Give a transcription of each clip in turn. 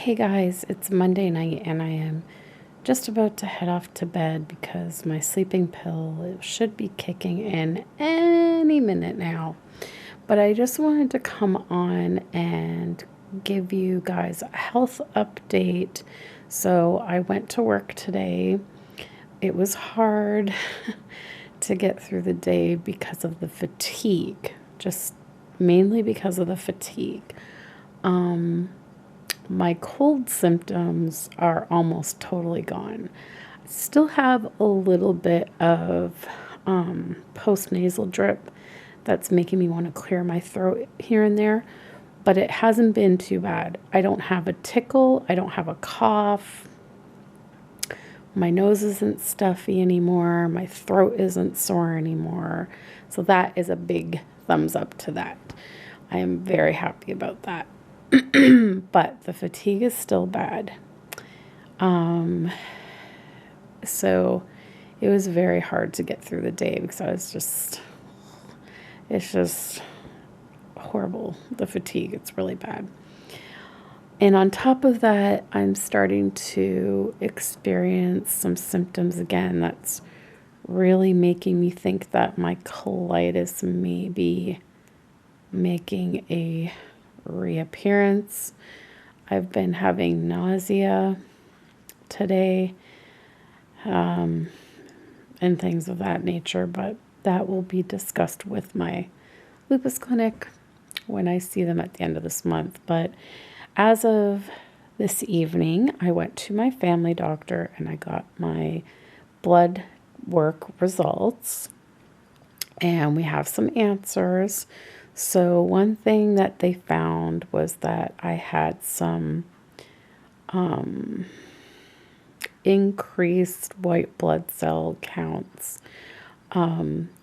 Hey guys, it's Monday night and I am just about to head off to bed because my sleeping pill should be kicking in any minute now. But I just wanted to come on and give you guys a health update. So I went to work today. It was hard to get through the day because of the fatigue, just mainly because of the fatigue. My cold symptoms are almost totally gone. I still have a little bit of post-nasal drip that's making me want to clear my throat here and there, but it hasn't been too bad. I don't have a tickle. I don't have a cough. My nose isn't stuffy anymore. My throat isn't sore anymore. So that is a big thumbs up to that. I am very happy about that. But the fatigue is still bad. So it was very hard to get through the day because it's just horrible. The fatigue, it's really bad. And on top of that, I'm starting to experience some symptoms again that's really making me think that my colitis may be making a reappearance. I've been having nausea today, and things of that nature, but that will be discussed with my lupus clinic when I see them at the end of this month. But as of this evening, I went to my family doctor and I got my blood work results, and we have some answers. So one thing that they found was that I had some increased white blood cell counts,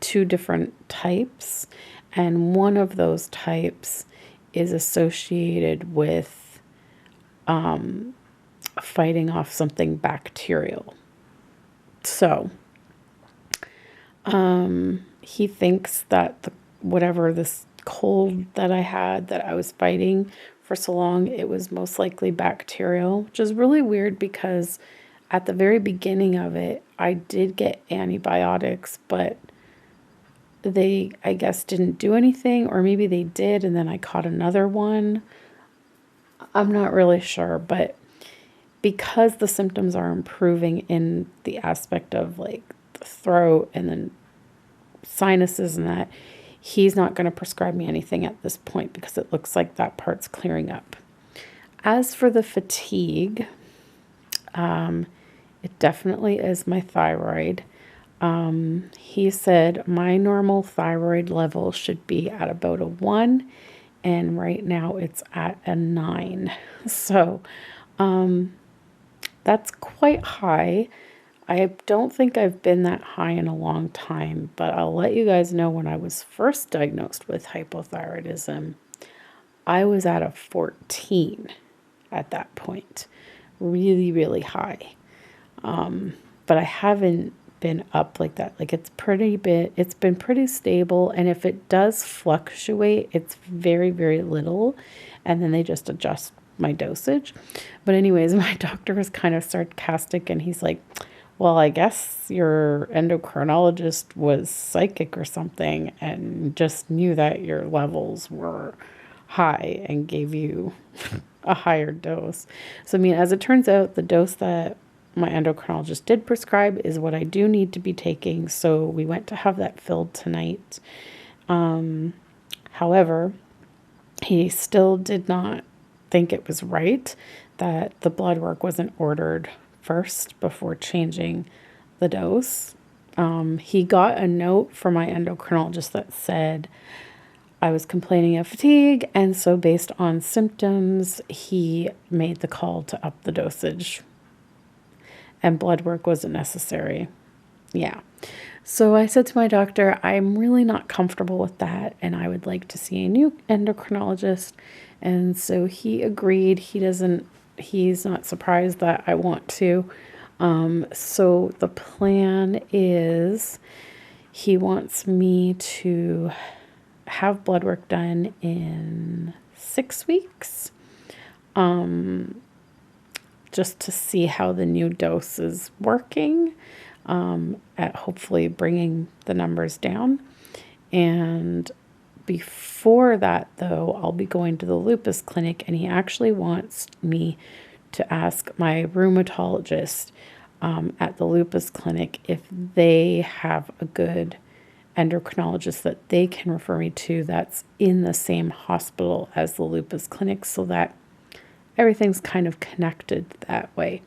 two different types, and one of those types is associated with fighting off something bacterial. So he thinks that whatever this cold that I had that I was fighting for so long, it was most likely bacterial, which is really weird because at the very beginning of it, I did get antibiotics, but they, I guess, didn't do anything, or maybe they did, and then I caught another one. I'm not really sure, but because the symptoms are improving in the aspect of like the throat and then sinuses and that, he's not going to prescribe me anything at this point because it looks like that part's clearing up. As for the fatigue, it definitely is my thyroid. He said my normal thyroid level should be at about a 1, and right now it's at a 9. So that's quite high. I don't think I've been that high in a long time, but I'll let you guys know when I was first diagnosed with hypothyroidism, I was at a 14 at that point. Really, really high. But I haven't been up like that. Like it's been pretty stable. And if it does fluctuate, it's very, very little. And then they just adjust my dosage. But anyways, my doctor was kind of sarcastic and he's like, well, I guess your endocrinologist was psychic or something and just knew that your levels were high and gave you a higher dose. So, I mean, as it turns out, the dose that my endocrinologist did prescribe is what I do need to be taking. So we went to have that filled tonight. However, he still did not think it was right that the blood work wasn't ordered first before changing the dose. He got a note from my endocrinologist that said I was complaining of fatigue, and so based on symptoms, he made the call to up the dosage, and blood work wasn't necessary. Yeah. So I said to my doctor, I'm really not comfortable with that, and I would like to see a new endocrinologist. And so he agreed. He's not surprised that I want to. So the plan is he wants me to have blood work done in 6 weeks. just to see how the new dose is working, at hopefully bringing the numbers down. And before that, though, I'll be going to the lupus clinic, and he actually wants me to ask my rheumatologist at the lupus clinic if they have a good endocrinologist that they can refer me to that's in the same hospital as the lupus clinic, so that everything's kind of connected that way.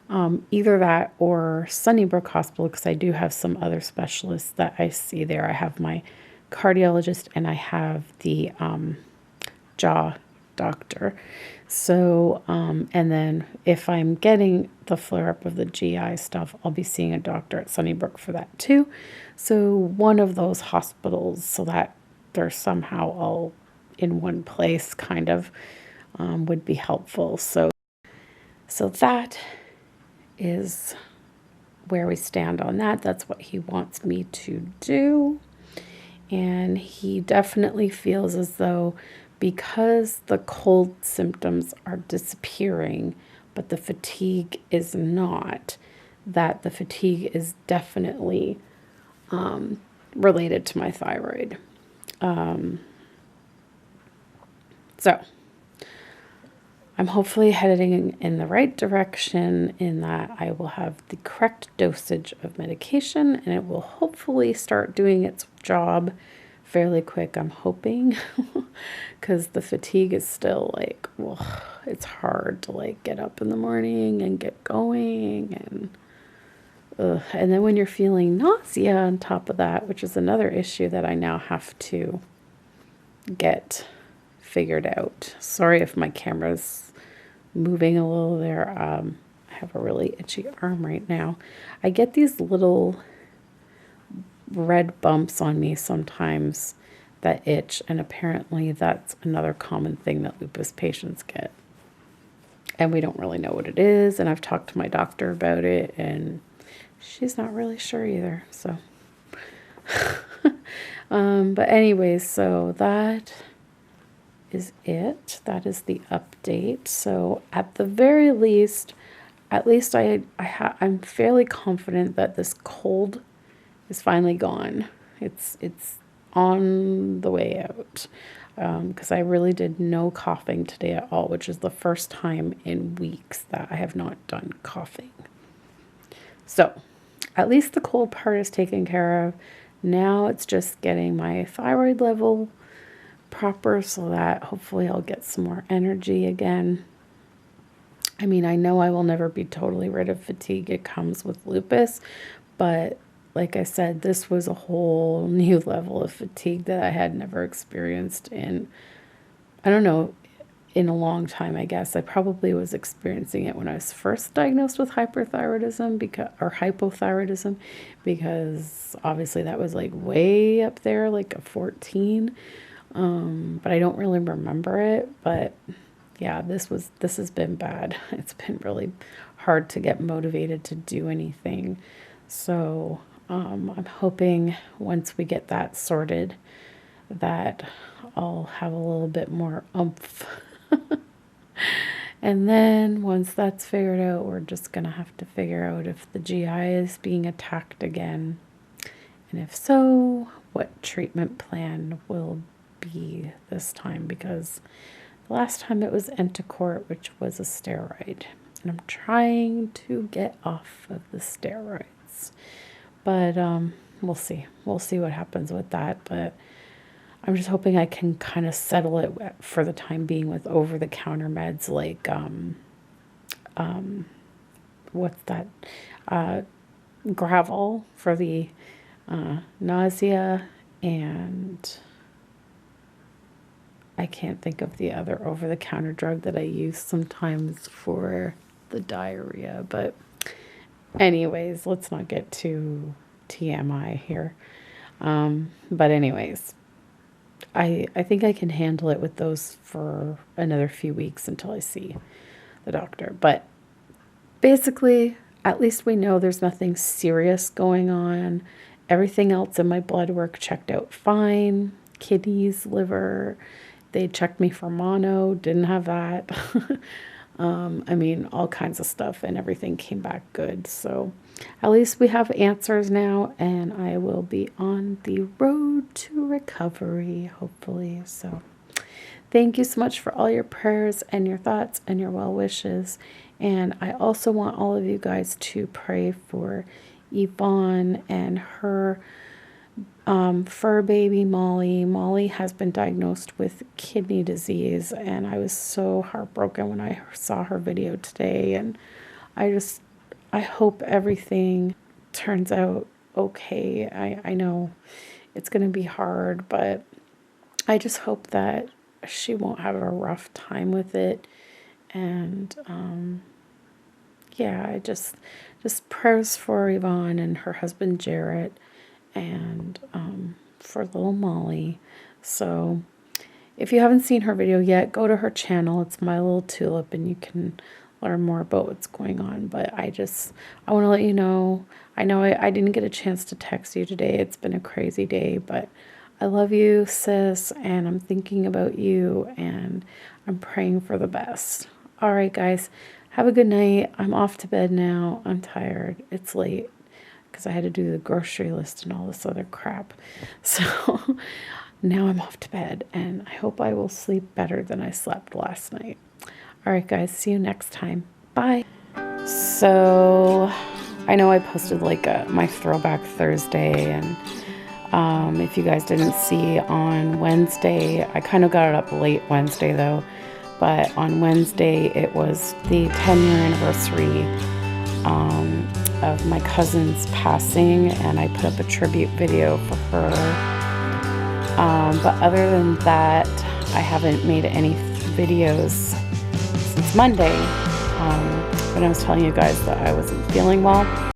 Either that or Sunnybrook Hospital, because I do have some other specialists that I see there. I have my cardiologist and I have the jaw doctor. So, and then if I'm getting the flare up of the GI stuff, I'll be seeing a doctor at Sunnybrook for that too. So one of those hospitals, so that they're somehow all in one place, kind of, would be helpful. So that is where we stand on that. That's what he wants me to do. And he definitely feels as though because the cold symptoms are disappearing, but the fatigue is not, that the fatigue is definitely related to my thyroid. So I'm hopefully heading in the right direction in that I will have the correct dosage of medication and it will hopefully start doing its job fairly quick, I'm hoping, because the fatigue is still like, well, it's hard to like get up in the morning and get going, and then when you're feeling nausea on top of that, which is another issue that I now have to get figured out. Sorry if my camera's moving a little there. I have a really itchy arm right now. I get these little red bumps on me sometimes that itch, and apparently that's another common thing that lupus patients get. And we don't really know what it is, and I've talked to my doctor about it, and she's not really sure either, so. But anyways, so that is it. That is the update. So at the very least, I'm fairly confident that this cold is finally gone. It's on the way out. Because I really did no coughing today at all, which is the first time in weeks that I have not done coughing. So at least the cold part is taken care of. Now it's just getting my thyroid level proper so that hopefully I'll get some more energy again. I mean, I know I will never be totally rid of fatigue. It comes with lupus, but like I said, this was a whole new level of fatigue that I had never experienced in, I don't know, in a long time, I guess. I probably was experiencing it when I was first diagnosed with hyperthyroidism or hypothyroidism, because obviously that was like way up there, like a 14. But I don't really remember it. But yeah, this has been bad. It's been really hard to get motivated to do anything. So I'm hoping once we get that sorted that I'll have a little bit more oomph. And then once that's figured out, we're just going to have to figure out if the GI is being attacked again. And if so, what treatment plan will be this time, because the last time it was Entocort, which was a steroid. And I'm trying to get off of the steroids. But we'll see. We'll see what happens with that. But I'm just hoping I can kind of settle it for the time being with over-the-counter meds like, what's that? Gravel for the nausea, and I can't think of the other over-the-counter drug that I use sometimes for the diarrhea. But anyways, let's not get too TMI here. But anyways, I think I can handle it with those for another few weeks until I see the doctor. But basically, at least we know there's nothing serious going on. Everything else in my blood work checked out fine. Kidneys, liver, they checked me for mono, didn't have that. I mean, all kinds of stuff, and everything came back good. So at least we have answers now, and I will be on the road to recovery, hopefully. So thank you so much for all your prayers and your thoughts and your well wishes. And I also want all of you guys to pray for Yvonne and her fur baby Molly. Molly has been diagnosed with kidney disease, and I was so heartbroken when I saw her video today. And I hope everything turns out okay. I know it's going to be hard, but I just hope that she won't have a rough time with it. And yeah, I just prayers for Yvonne and her husband Jarrett, and for little Molly. So if you haven't seen her video yet, go to her channel. It's My Little Tulip, and you can learn more about what's going on. But I want to let you know, I know I didn't get a chance to text you today. It's been a crazy day, but I love you, sis, and I'm thinking about you, and I'm praying for the best. All right, guys, have a good night. I'm off to bed now. I'm tired. It's late because I had to do the grocery list and all this other crap. So now I'm off to bed, and I hope I will sleep better than I slept last night. All right, guys, see you next time. Bye. So I know I posted like my Throwback Thursday, and if you guys didn't see on Wednesday, I kind of got it up late Wednesday though, but on Wednesday it was the 10-year anniversary of my cousin's passing, and I put up a tribute video for her. But other than that, I haven't made any videos since Monday when I was telling you guys that I wasn't feeling well.